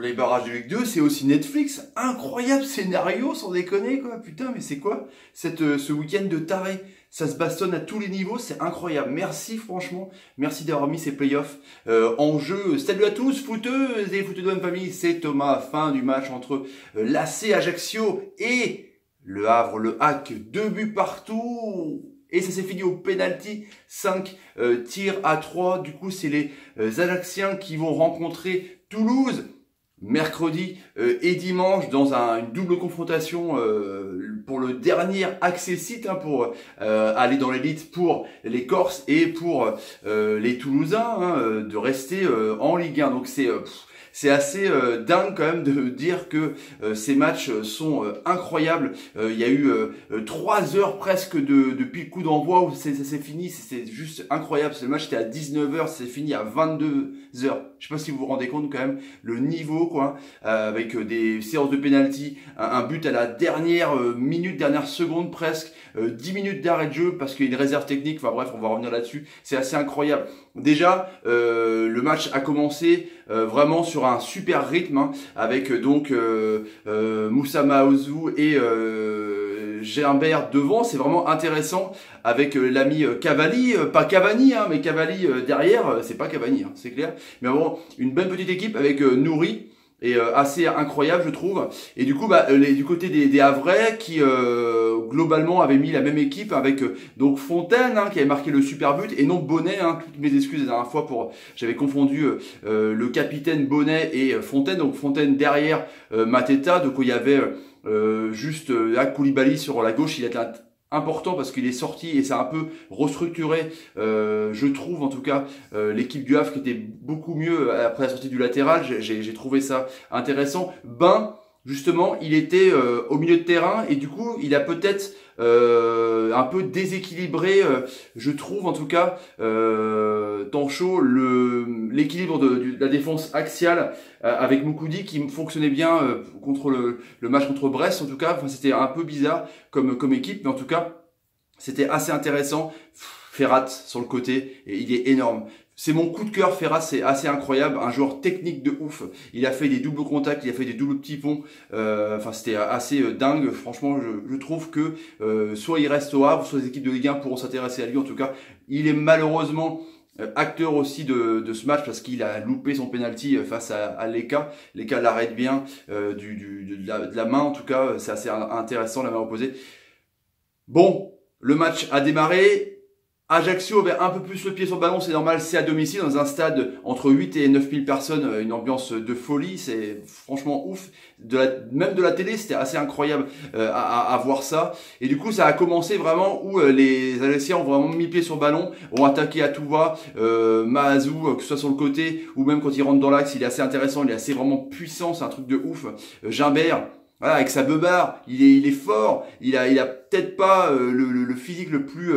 Les barrages de Ligue 2, c'est aussi Netflix. Incroyable scénario, sans déconner, quoi. Putain, mais c'est quoi ce week-end de taré? Ça se bastonne à tous les niveaux, c'est incroyable. Merci, franchement. Merci d'avoir mis ces playoffs en jeu. Salut à tous, footeuses et footeux de même famille. C'est Thomas. Fin du match entre l'AC Ajaccio et le Havre, le Hack. 2 buts partout. Et ça s'est fini au penalty, 5 tirs à 3. Du coup, c'est les Ajacciens qui vont rencontrer Toulouse mercredi et dimanche dans une double confrontation pour le dernier accès-site pour aller dans l'élite pour les Corses et pour les Toulousains de rester en Ligue 1. Donc c'est assez dingue quand même de dire que ces matchs sont incroyables. Il y a eu 3 heures presque depuis le coup d'envoi où ça s'est fini. C'est juste incroyable. Le match était à 19h, c'est fini à 22h. Je sais pas si vous vous rendez compte quand même le niveau quoi, avec des séances de penalty, un but à la dernière minute, dernière seconde presque, 10 minutes d'arrêt de jeu parce qu'il y a une réserve technique. Enfin bref, on va revenir là-dessus. C'est assez incroyable. Déjà, le match a commencé vraiment sur un super rythme avec donc Moussa Maouzou et Gerbert devant. C'est vraiment intéressant avec l'ami Cavalli, pas Cavani mais Cavalli derrière. C'est pas Cavani, c'est clair. Mais bon, une bonne petite équipe avec Nouri. Et assez incroyable je trouve. Et du coup du côté des Havrais qui globalement avaient mis la même équipe avec donc Fontaine qui avait marqué le super but et non Bonnet. Toutes mes excuses la dernière fois j'avais confondu le capitaine Bonnet et Fontaine. Donc Fontaine derrière Mateta. Donc il y avait juste Koulibaly sur la gauche. Il était important parce qu'il est sorti et ça a un peu restructuré, je trouve en tout cas, l'équipe du Havre qui était beaucoup mieux après la sortie du latéral. J'ai trouvé ça intéressant. Justement, il était au milieu de terrain et du coup, il a peut-être un peu déséquilibré, je trouve en tout cas, Tancho, l'équilibre de la défense axiale avec Moukoudi qui fonctionnait bien contre le match contre Brest en tout cas. Enfin, c'était un peu bizarre comme équipe, mais en tout cas, c'était assez intéressant. Ferrat sur le côté, et il est énorme. C'est mon coup de cœur, Ferrat, c'est assez incroyable, un joueur technique de ouf. Il a fait des doubles contacts, il a fait des doubles petits ponts. Enfin, c'était assez dingue. Franchement, je trouve que soit il reste au Havre, soit les équipes de Ligue 1 pourront s'intéresser à lui. En tout cas, il est malheureusement acteur aussi de ce match parce qu'il a loupé son penalty face à Leka. Leka l'arrête bien de la main. En tout cas, c'est assez intéressant, la main opposée. Bon, le match a démarré. Ajaccio avait un peu plus le pied sur le ballon, c'est normal, c'est à domicile, dans un stade entre 8 et 9 000 personnes, une ambiance de folie, c'est franchement ouf. Même de la télé, c'était assez incroyable à voir ça. Et du coup, ça a commencé vraiment où les Ajacciens ont vraiment mis le pied sur le ballon, ont attaqué à tout va. Mahazou, que ce soit sur le côté, ou même quand il rentre dans l'axe, il est assez intéressant, il est assez vraiment puissant, c'est un truc de ouf. Gimbert, voilà, avec sa beubare, il est fort, il a peut-être pas le physique le plus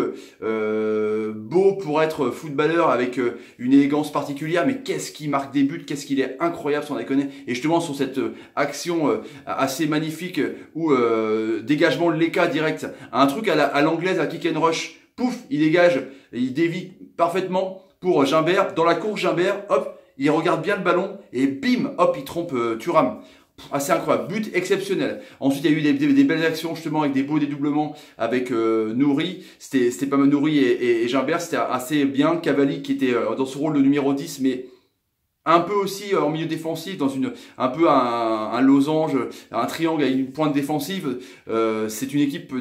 beau pour être footballeur avec une élégance particulière, mais qu'est-ce qu'il marque des buts, qu'est-ce qu'il est incroyable sans déconner. Et justement sur cette action assez magnifique où dégagement de Leka direct, un truc à l'anglaise, à kick and rush, pouf, il dégage, il dévie parfaitement pour Gimbert, dans la course Gimbert, hop, il regarde bien le ballon et bim, hop, il trompe Thuram. Assez incroyable, but exceptionnel. Ensuite il y a eu des belles actions justement avec des beaux dédoublements avec Nouri, c'était pas mal. Nouri et Gimbert, c'était assez bien. Cavalli qui était dans ce rôle de numéro 10 mais un peu aussi en milieu défensif, dans un peu un losange, un triangle avec une pointe défensive. C'est une équipe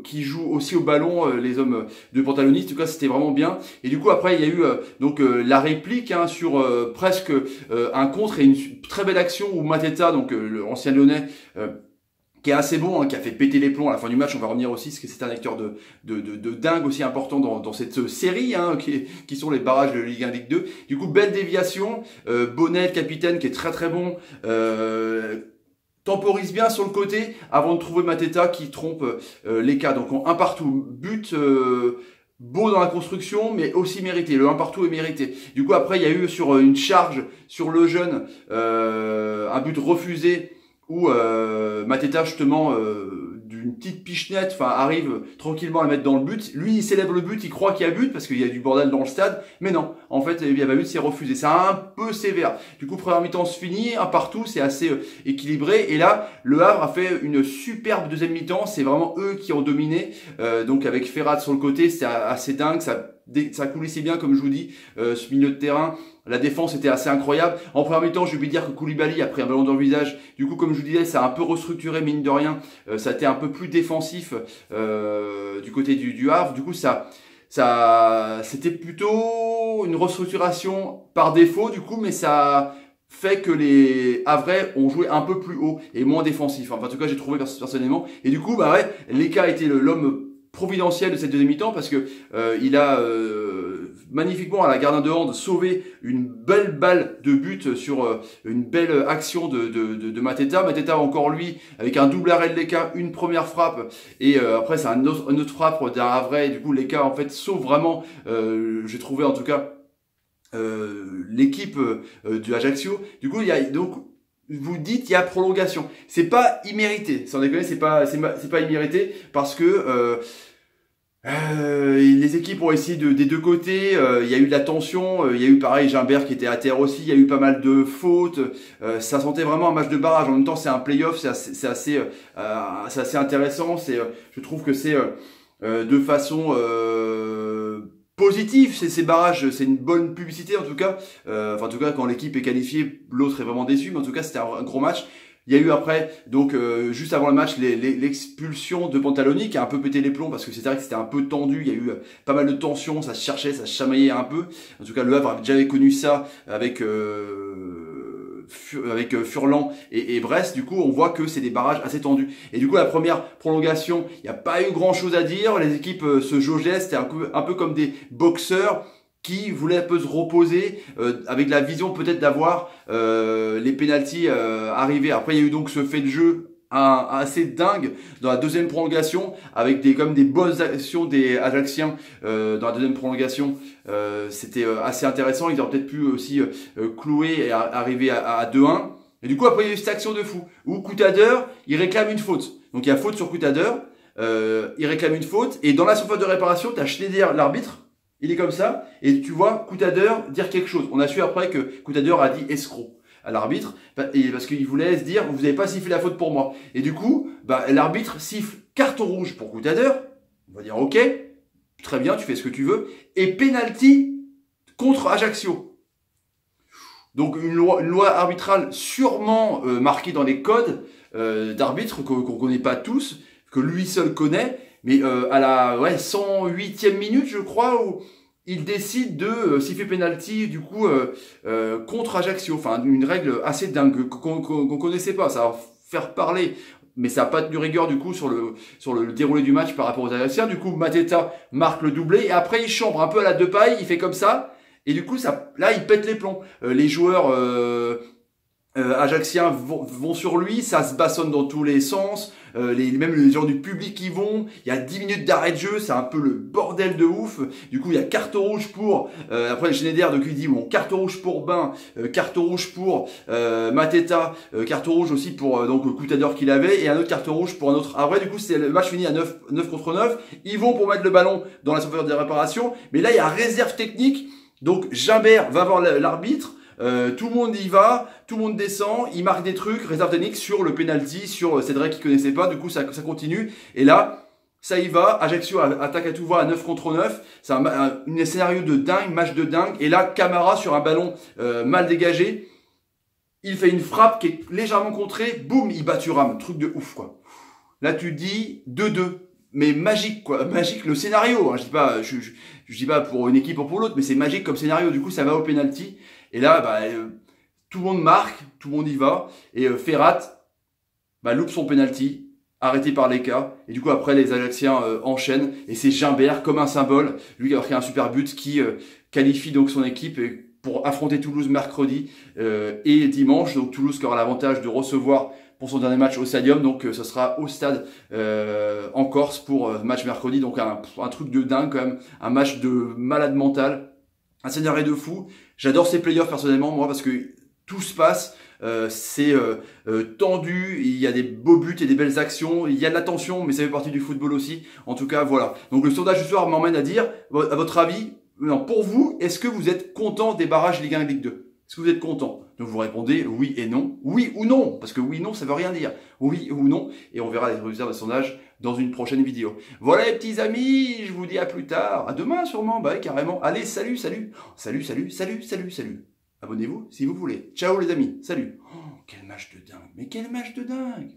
qui joue aussi au ballon, les hommes de Pantaloni. En tout cas, c'était vraiment bien. Et du coup, après, il y a eu donc la réplique sur presque un contre et une très belle action où Mateta, donc l'ancien Lyonnais, qui est assez bon, qui a fait péter les plombs à la fin du match. On va revenir aussi, parce que c'est un acteur de dingue aussi important dans cette série, qui sont les barrages de Ligue 1, Ligue 2. Du coup, belle déviation. Bonnet, le capitaine, qui est très très bon. Temporise bien sur le côté avant de trouver Mateta qui trompe Leka. Donc un partout. But beau dans la construction, mais aussi mérité. Le 1 partout est mérité. Du coup, après, il y a eu sur une charge sur le jeune, un but refusé où Mateta justement d'une petite pichenette, enfin arrive tranquillement à mettre dans le but. Lui, il célèbre le but, il croit qu'il y a but parce qu'il y a du bordel dans le stade, mais non. En fait, il y a pas but, c'est refusé. C'est un peu sévère. Du coup, première mi-temps se finit, un partout, c'est assez équilibré. Et là, le Havre a fait une superbe deuxième mi-temps. C'est vraiment eux qui ont dominé. Donc avec Ferrat sur le côté, c'est assez dingue. Ça coulissait bien, comme je vous dis, ce milieu de terrain. La défense était assez incroyable. En première mi-temps, j'ai oublié de dire que Koulibaly a pris un ballon dans le visage. Du coup, comme je vous disais, ça a un peu restructuré, mine de rien. Ça a été un peu plus défensif du côté du Havre. Du coup, c'était plutôt une restructuration par défaut, du coup, mais ça fait que les Havrais ont joué un peu plus haut et moins défensif. Enfin, en tout cas, j'ai trouvé personnellement. Et du coup, bah ouais, Leka a été l'homme providentiel de cette deuxième mi-temps parce que il a magnifiquement à la gardien de hand sauvé une belle balle de but sur une belle action de Mateta. Mateta encore lui avec un double arrêt de Leka, une première frappe et après c'est une autre frappe d'un Havrais. Du coup Leka en fait sauve vraiment, j'ai trouvé en tout cas l'équipe du Ajaccio. Du coup il y a donc vous dites il y a prolongation. C'est pas immérité, sans déconner, c'est pas immérité parce que les équipes ont essayé des deux côtés. Il y a eu de la tension. Il y a eu pareil Gimbert qui était à terre aussi. Il y a eu pas mal de fautes. Ça sentait vraiment un match de barrage. En même temps, c'est un play-off. C'est assez intéressant. Je trouve que c'est de façon positive, ces barrages, c'est une bonne publicité en tout cas. En tout cas, quand l'équipe est qualifiée, l'autre est vraiment déçu. Mais en tout cas, c'était un gros match. Il y a eu après, donc juste avant le match, l'expulsion de Pantaloni qui a un peu pété les plombs parce que c'est vrai que c'était un peu tendu. Il y a eu pas mal de tensions, ça se cherchait, ça se chamaillait un peu. En tout cas, le Havre avait déjà connu ça avec Furlan et Brest. Du coup, on voit que c'est des barrages assez tendus. Et du coup, la première prolongation, il n'y a pas eu grand chose à dire. Les équipes se jaugeaient, c'était un peu comme des boxeurs qui voulait un peu se reposer avec la vision peut-être d'avoir les pénaltys arrivés. Après, il y a eu donc ce fait de jeu assez dingue dans la deuxième prolongation avec comme des bonnes actions des Ajacciens dans la deuxième prolongation. C'était assez intéressant. Ils auraient peut-être pu aussi clouer et arriver à 2-1. Et du coup, après, il y a eu cette action de fou où Coutader, il réclame une faute. Donc, il y a faute sur Coutader. Il réclame une faute. Et dans la surface de réparation, tu as Schneider, l'arbitre. Il est comme ça, et tu vois Coutader dire quelque chose. On a su après que Coutader a dit escroc à l'arbitre, parce qu'il voulait se dire, vous n'avez pas sifflé la faute pour moi. Et du coup, l'arbitre siffle carton rouge pour Coutader. On va dire, ok, très bien, tu fais ce que tu veux. Et penalty contre Ajaccio. Donc une loi arbitrale sûrement marquée dans les codes d'arbitre qu'on connaît pas tous, que lui seul connaît. Mais à la 108e minute, je crois, où il décide de siffler penalty du coup contre Ajaccio. Enfin, une règle assez dingue qu'on connaissait pas. Ça va faire parler, mais ça n'a pas tenu rigueur du coup sur le déroulé du match par rapport aux Ajacciens. Du coup, Mateta marque le doublé et après il chambre un peu à la Depay, il fait comme ça et du coup là il pète les plombs. Les joueurs Ajacciens vont sur lui, ça se bassonne dans tous les sens. Même les gens du public qui vont, il y a 10 minutes d'arrêt de jeu, c'est un peu le bordel de ouf. Du coup, il y a carte rouge pour après le Schneider donc il dit bon, carte rouge pour Bain, carte rouge pour Mateta, carte rouge aussi pour donc Coutader qu'il avait et un autre carte rouge pour un autre. Après du coup, c'est le match fini à 9 contre 9. Ils vont pour mettre le ballon dans la surface de réparation, mais là il y a réserve technique. Donc Gimbert va voir l'arbitre. Tout le monde y va, tout le monde descend, il marque des trucs, réserve technique sur le penalty, sur Cédric qui connaissait pas, du coup ça continue, et là, ça y va, Ajaccio attaque à tout va à 9 contre 9, c'est un scénario de dingue, match de dingue, et là, Camara sur un ballon mal dégagé, il fait une frappe qui est légèrement contrée, boum, il bat Thuram, truc de ouf quoi. Là tu dis 2-2. Mais magique quoi, magique le scénario, hein. Je dis pas pour une équipe ou pour l'autre, mais c'est magique comme scénario, du coup ça va au penalty, et là tout le monde marque, tout le monde y va, et Ferrat loupe son penalty, arrêté par Leka, et du coup après les Ajacciens enchaînent, et c'est Gimbert comme un symbole, lui qui a marqué un super but qui qualifie donc son équipe pour affronter Toulouse mercredi et dimanche, donc Toulouse qui aura l'avantage de recevoir pour son dernier match au Stadium, donc ce sera au stade en Corse pour match mercredi, donc un truc de dingue quand même, un match de malade mental, un scénario de fou. J'adore ces playoffs personnellement moi parce que tout se passe, c'est tendu, il y a des beaux buts et des belles actions, il y a de la tension, mais ça fait partie du football aussi. En tout cas, voilà. Donc le sondage du soir m'emmène à dire, à votre avis, non, pour vous, est-ce que vous êtes content des barrages Ligue 1 et Ligue 2? Est-ce que vous êtes content? Donc vous répondez oui et non. Oui ou non, parce que oui non, ça veut rien dire. Oui ou non, et on verra les résultats de sondage dans une prochaine vidéo. Voilà les petits amis, je vous dis à plus tard. À demain sûrement, bah ouais, carrément. Allez, salut, salut. Salut, salut, salut, salut, salut. Abonnez-vous si vous voulez. Ciao les amis, salut. Oh, quel match de dingue, mais quel match de dingue.